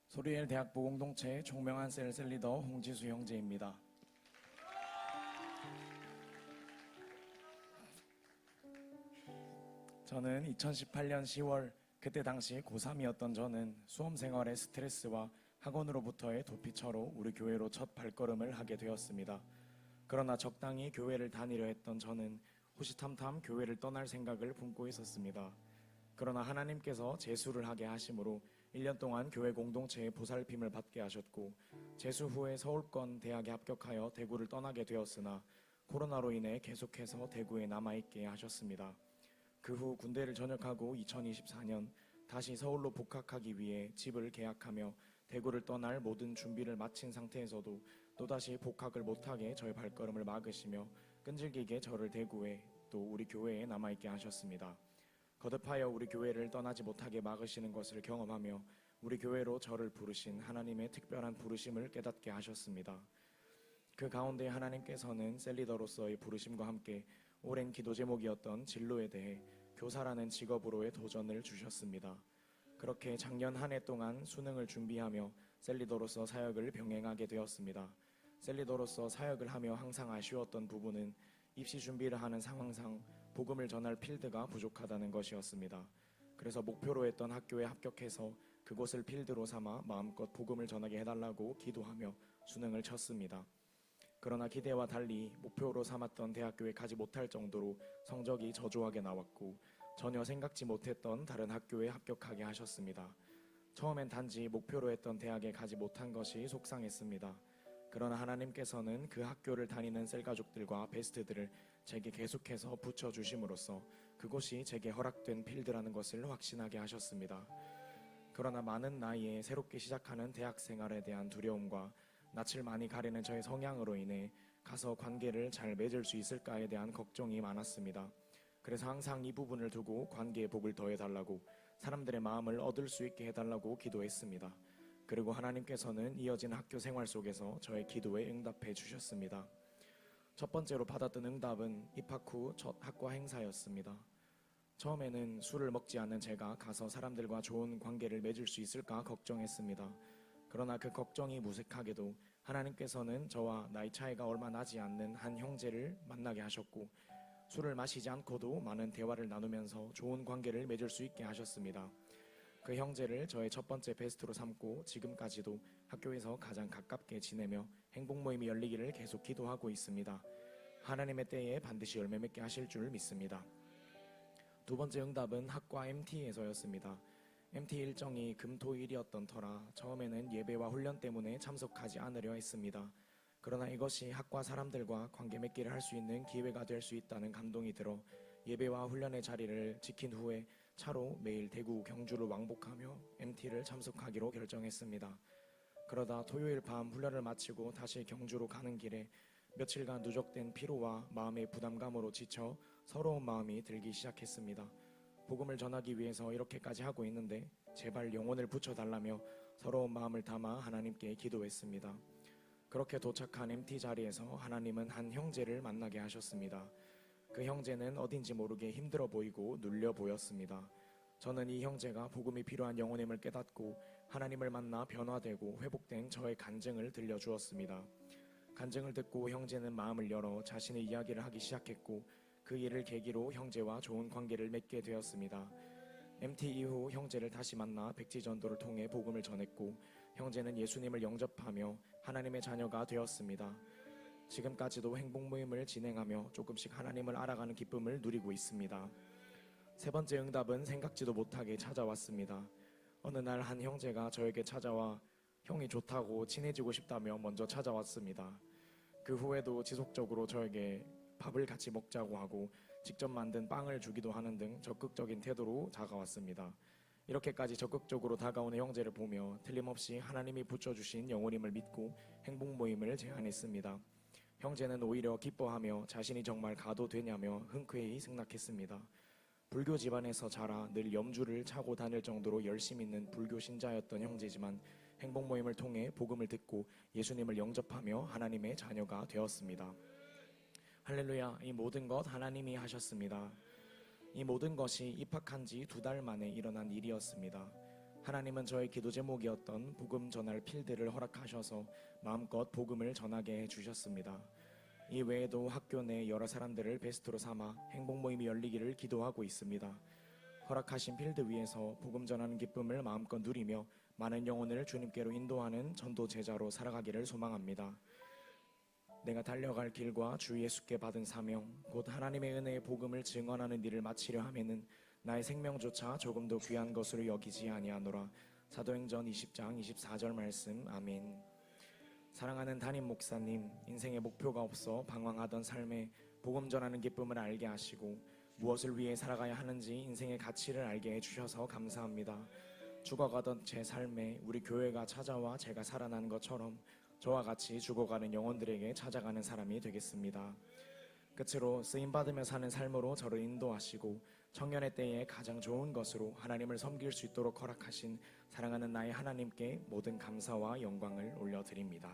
소리엘 대학부 공동체 총명한 셀리더 홍지수 형제입니다. 저는 2018년 10월 그때 당시 고3이었던 저는 수험 생활의 스트레스와 학원으로부터의 도피처로 우리 교회로 첫 발걸음을 하게 되었습니다. 그러나 적당히 교회를 다니려 했던 저는 호시탐탐 교회를 떠날 생각을 품고 있었습니다. 그러나 하나님께서 재수를 하게 하심으로 1년 동안 교회 공동체의 보살핌을 받게 하셨고, 재수 후에 서울권 대학에 합격하여 대구를 떠나게 되었으나 코로나로 인해 계속해서 대구에 남아있게 하셨습니다. 그 후 군대를 전역하고 2024년 다시 서울로 복학하기 위해 집을 계약하며 대구를 떠날 모든 준비를 마친 상태에서도 또다시 복학을 못하게 저의 발걸음을 막으시며 끈질기게 저를 대구에 또 우리 교회에 남아있게 하셨습니다. 거듭하여 우리 교회를 떠나지 못하게 막으시는 것을 경험하며 우리 교회로 저를 부르신 하나님의 특별한 부르심을 깨닫게 하셨습니다. 그 가운데 하나님께서는 셀리더로서의 부르심과 함께 오랜 기도 제목이었던 진로에 대해 교사라는 직업으로의 도전을 주셨습니다. 그렇게 작년 한 해 동안 수능을 준비하며 셀리더로서 사역을 병행하게 되었습니다. 셀리더로서 사역을 하며 항상 아쉬웠던 부분은 입시 준비를 하는 상황상 복음을 전할 필드가 부족하다는 것이었습니다. 그래서 목표로 했던 학교에 합격해서 그곳을 필드로 삼아 마음껏 복음을 전하게 해달라고 기도하며 수능을 쳤습니다. 그러나 기대와 달리 목표로 삼았던 대학교에 가지 못할 정도로 성적이 저조하게 나왔고 전혀 생각지 못했던 다른 학교에 합격하게 하셨습니다. 처음엔 단지 목표로 했던 대학에 가지 못한 것이 속상했습니다. 그러나 하나님께서는 그 학교를 다니는 셀가족들과 베스트들을 제게 계속해서 붙여주심으로써 그곳이 제게 허락된 필드라는 것을 확신하게 하셨습니다. 그러나 많은 나이에 새롭게 시작하는 대학 생활에 대한 두려움과 낯을 많이 가리는 저의 성향으로 인해 가서 관계를 잘 맺을 수 있을까에 대한 걱정이 많았습니다. 그래서 항상 이 부분을 두고 관계의 복을 더해달라고, 사람들의 마음을 얻을 수 있게 해달라고 기도했습니다. 그리고 하나님께서는 이어진 학교 생활 속에서 저의 기도에 응답해 주셨습니다. 첫 번째로 받았던 응답은 입학 후 첫 학과 행사였습니다. 처음에는 술을 먹지 않는 제가 가서 사람들과 좋은 관계를 맺을 수 있을까 걱정했습니다. 그러나 그 걱정이 무색하게도 하나님께서는 저와 나이 차이가 얼마 나지 않는 한 형제를 만나게 하셨고, 술을 마시지 않고도 많은 대화를 나누면서 좋은 관계를 맺을 수 있게 하셨습니다. 그 형제를 저의 첫 번째 베스트로 삼고 지금까지도 학교에서 가장 가깝게 지내며 행복 모임이 열리기를 계속 기도하고 있습니다. 하나님의 때에 반드시 열매 맺게 하실 줄 믿습니다. 두 번째 응답은 학과 MT에서였습니다. MT 일정이 금토일이었던 터라 처음에는 예배와 훈련 때문에 참석하지 않으려 했습니다. 그러나 이것이 학과 사람들과 관계 맺기를 할 수 있는 기회가 될 수 있다는 감동이 들어 예배와 훈련의 자리를 지킨 후에 차로 매일 대구, 경주를 왕복하며 MT를 참석하기로 결정했습니다. 그러다 토요일 밤 훈련을 마치고 다시 경주로 가는 길에 며칠간 누적된 피로와 마음의 부담감으로 지쳐 서러운 마음이 들기 시작했습니다. 복음을 전하기 위해서 이렇게까지 하고 있는데 제발 영혼을 붙여달라며 서러운 마음을 담아 하나님께 기도했습니다. 그렇게 도착한 MT 자리에서 하나님은 한 형제를 만나게 하셨습니다. 그 형제는 어딘지 모르게 힘들어 보이고 눌려 보였습니다. 저는 이 형제가 복음이 필요한 영혼임을 깨닫고 하나님을 만나 변화되고 회복된 저의 간증을 들려주었습니다. 간증을 듣고 형제는 마음을 열어 자신의 이야기를 하기 시작했고 그 일을 계기로 형제와 좋은 관계를 맺게 되었습니다. MT 이후 형제를 다시 만나 백지전도를 통해 복음을 전했고 형제는 예수님을 영접하며 하나님의 자녀가 되었습니다. 지금까지도 행복 모임을 진행하며 조금씩 하나님을 알아가는 기쁨을 누리고 있습니다. 세 번째 응답은 생각지도 못하게 찾아왔습니다. 어느 날 한 형제가 저에게 찾아와 형이 좋다고 친해지고 싶다며 먼저 찾아왔습니다. 그 후에도 지속적으로 저에게 밥을 같이 먹자고 하고 직접 만든 빵을 주기도 하는 등 적극적인 태도로 다가왔습니다. 이렇게까지 적극적으로 다가오는 형제를 보며 틀림없이 하나님이 붙여주신 영혼임을 믿고 행복 모임을 제안했습니다. 형제는 오히려 기뻐하며 자신이 정말 가도 되냐며 흔쾌히 승낙했습니다. 불교 집안에서 자라 늘 염주를 차고 다닐 정도로 열심 있는 불교 신자였던 형제지만 행복 모임을 통해 복음을 듣고 예수님을 영접하며 하나님의 자녀가 되었습니다. 할렐루야. 이 모든 것 하나님이 하셨습니다. 이 모든 것이 입학한 지 2달 만에 일어난 일이었습니다. 하나님은 저의 기도 제목이었던 복음 전할 필드를 허락하셔서 마음껏 복음을 전하게 해주셨습니다. 이 외에도 학교 내 여러 사람들을 베스트로 삼아 행복 모임이 열리기를 기도하고 있습니다. 허락하신 필드 위에서 복음 전하는 기쁨을 마음껏 누리며 많은 영혼을 주님께로 인도하는 전도 제자로 살아가기를 소망합니다. 내가 달려갈 길과 주 예수께 받은 사명, 곧 하나님의 은혜의 복음을 증언하는 일을 마치려 하면은 나의 생명조차 조금도 귀한 것으로 여기지 아니하노라. 사도행전 20장 24절 말씀. 아멘. 사랑하는 담임 목사님, 인생의 목표가 없어 방황하던 삶에 복음 전하는 기쁨을 알게 하시고 무엇을 위해 살아가야 하는지 인생의 가치를 알게 해주셔서 감사합니다. 죽어가던 제 삶에 우리 교회가 찾아와 제가 살아나는 것처럼 저와 같이 죽어가는 영혼들에게 찾아가는 사람이 되겠습니다. 끝으로 쓰임받으며 사는 삶으로 저를 인도하시고 청년의 때에 가장 좋은 것으로 하나님을 섬길 수 있도록 허락하신 사랑하는 나의 하나님께 모든 감사와 영광을 올려드립니다.